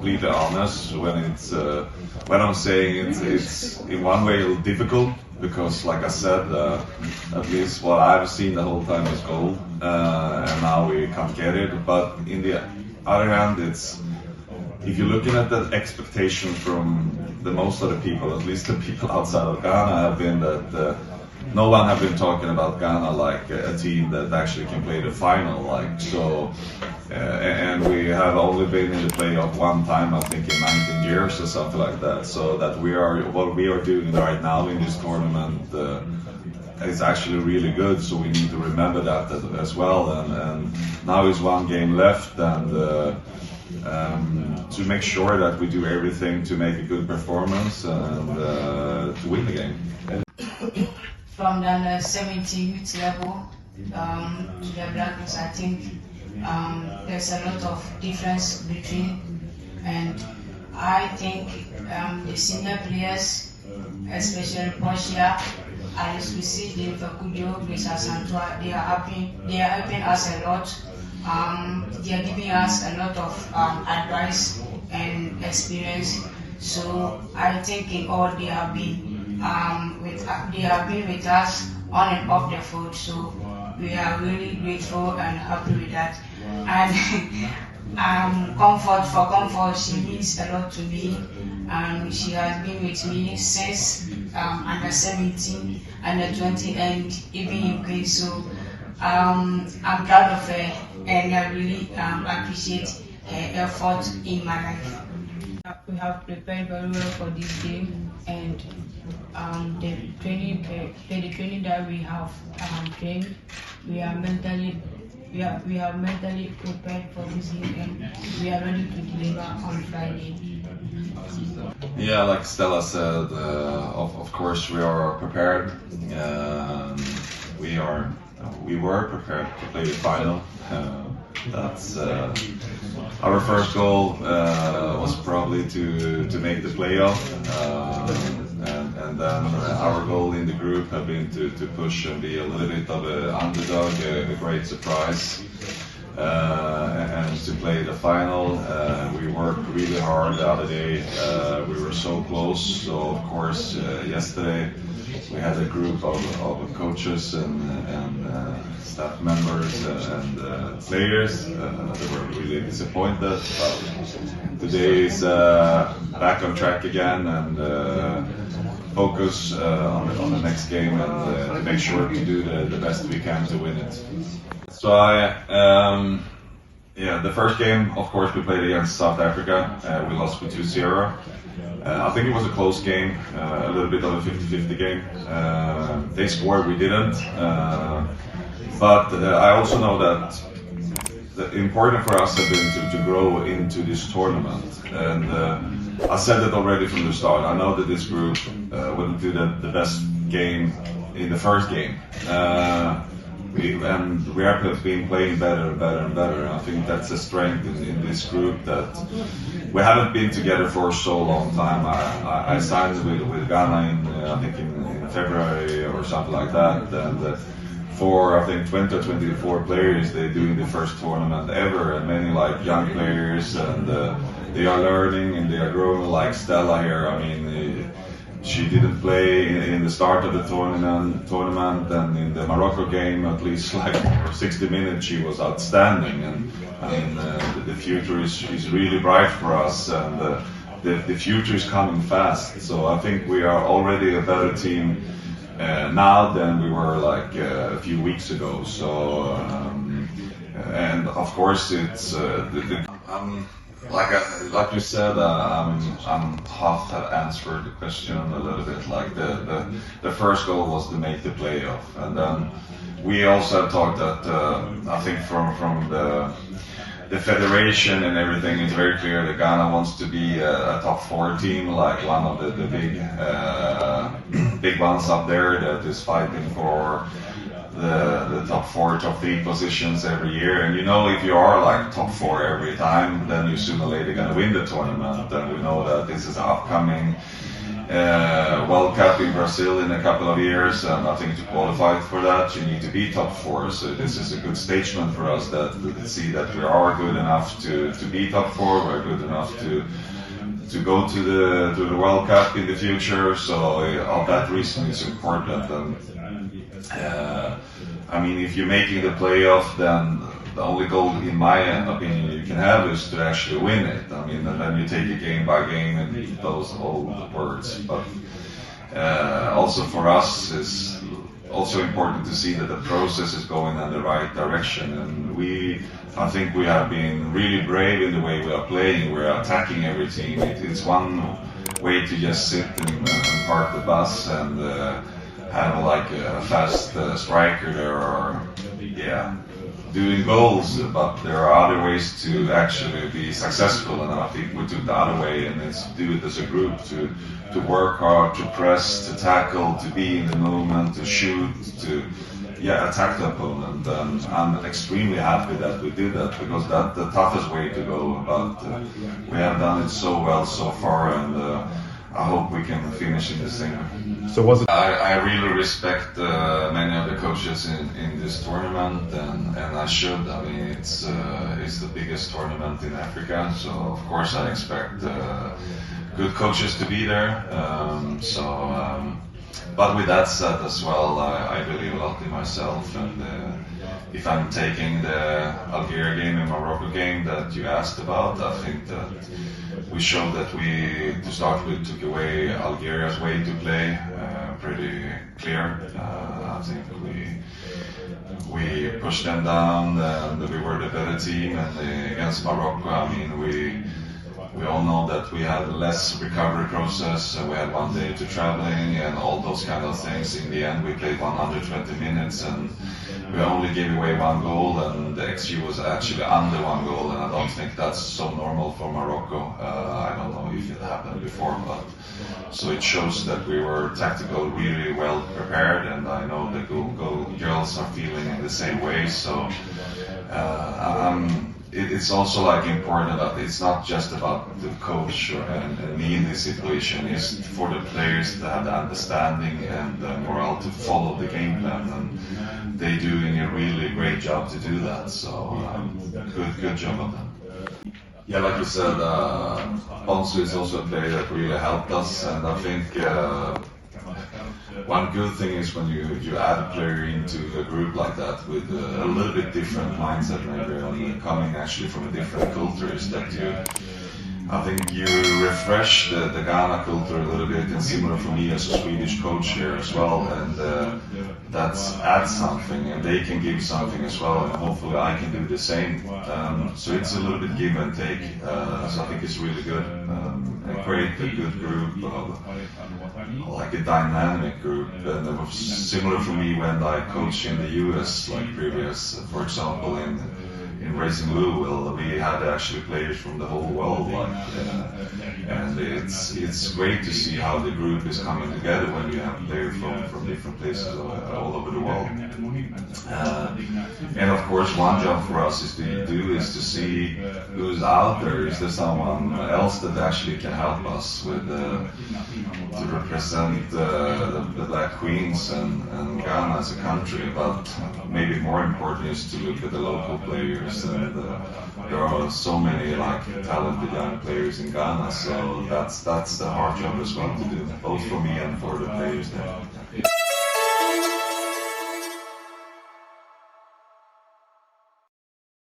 completely honest when I'm saying it's in one way difficult, because like I said, at least what I've seen the whole time is gold, and now we can't get it. But in the other hand, if you're looking at the expectation from the most of the people, at least the people outside of Ghana, have been that no one have been talking about Ghana like a team that actually can play the final, like so. And we have only been in the playoff one time, I think, in 19 years or something like that. So that what we are doing right now in this tournament is actually really good. So we need to remember that as well. And now is one game left, and to make sure that we do everything to make a good performance and to win the game. From the 17 youth level to the Blackers, I think there's a lot of difference between, and I think the senior players, especially Portia, Alice Bisi, Fakudio, Grisa Santua, they are helping us a lot. They are giving us a lot of advice and experience. So I think in all they have been with us on and off the field. So we are really grateful and happy with that. And comfort, she means a lot to me. She has been with me since under 17, under 20, and even in Queens. So I'm proud of her, and I really appreciate her effort in my life. We have prepared very well for this game, and the training that we have trained, we are mentally prepared for this game, and we are ready to deliver on Friday. Yeah, like Stella said, of course we are prepared. We were prepared to play the final. That's our first goal was probably to make the playoff, and then our goal in the group have been to push and be a little bit of an underdog, a great surprise, and to play the final. We worked really hard the other day. We were so close. So of course yesterday we had a group of coaches and staff members and players that were really disappointed. But today is back on track again, and focus on the next game, and to make sure to do the best we can to win it. So the first game, of course, we played against South Africa. We lost with 2-0. I think it was a close game, a little bit of a 50-50 game. They scored, we didn't. But I also know that the important for us has been to grow into this tournament. And I said it already from the start. I know that this group wouldn't do the best game in the first game. We have been playing better and better and better. I think that's a strength in this group, that we haven't been together for so long time. I signed with Ghana I think in February or something like that, and for I think 20 or 24 players, they're doing the first tournament ever, and many like young players, and they are learning and they are growing, like Stella here. I mean, she didn't play in the start of the tournament, and in the Morocco game, at least like for 60 minutes, she was outstanding. And I mean, the future is really bright for us, and the future is coming fast. So I think we are already a better team now than we were like a few weeks ago. So and of course it's like you said, I'm half answered the question a little bit. Like the first goal was to make the playoff, and then we also have talked that I think from the federation and everything, it's very clear that Ghana wants to be a top 4 team, like one of the big ones up there that is fighting for the top 4, top 3 positions every year. And you know, if you are like top 4 every time, then you sooner or later gonna win the tournament. And we know that this is upcoming. World Cup in Brazil in a couple of years, and I think to qualify for that, you need to be top 4. So this is a good statement for us that we see that we are good enough to be top 4. We're good enough to go to the World Cup in the future. So of that reason, it's important. I mean, if you're making the playoff, then the only goal, in my opinion, you can have is to actually win it. I mean, and then you take it game by game and those old words. But also for us, it's also important to see that the process is going in the right direction. And I think we have been really brave in the way we are playing. We're attacking every team. It's one way to just sit and park the bus and have like a fast striker there, or doing goals, but there are other ways to actually be successful, and I think we took the other way, and it's to do it as a group, to work hard, to press, to tackle, to be in the moment, to shoot, to attack the opponent. And I'm extremely happy that we did that, because that's the toughest way to go, but we have done it so well so far, and I hope we can finish in the same way. So was it? I really respect many of the coaches in this tournament, and I should. I mean, it's the biggest tournament in Africa, so of course I expect good coaches to be there. But with that said as well, I believe a lot in myself, and if I'm taking the Algeria game and Morocco game that you asked about, I think that we showed that we, to start with, took away Algeria's way to play pretty clear. I think we pushed them down, and we were the better team. And against Morocco, I mean, we all know that we had less recovery process, and we had 1 day to traveling and all those kind of things. In the end, we played 120 minutes, and we only gave away 1 goal, and the XG was actually under 1 goal, and I don't think that's so normal for Morocco. I don't know if it happened before, but so it shows that we were tactical, really well prepared, and I know the girls are feeling in the same way. So it's also like important that it's not just about the coach and me in this situation. It's for the players to have the understanding and the morale to follow the game plan, and they doing a really great job to do that. So good job of them. Yeah, like you said, Ponsu is also a player that really helped us, and I think one good thing is when you add a player into a group like that with a little bit different mindset, maybe, and coming actually from a different culture, is that I think you refresh the Ghana culture a little bit, and similar for me as a Swedish coach here as well, and that adds something, and they can give something as well, and hopefully I can do the same. So it's a little bit give and take, so I think it's really good. A good group, like a dynamic group, and it was similar for me when I coached in the US, like previous, for example, in Racing Louisville, we had actually players from the whole world, and it's great to see how the group is coming together when you have players from different places all over the world. And of course, one job for us is to see who's out there. Is there someone else that actually can help us with to represent the Black Queens and Ghana as a country? But maybe more important is to look at the local players. And there are so many like talented young players in Ghana, so that's the hard job as well to do, both for me and for the players there.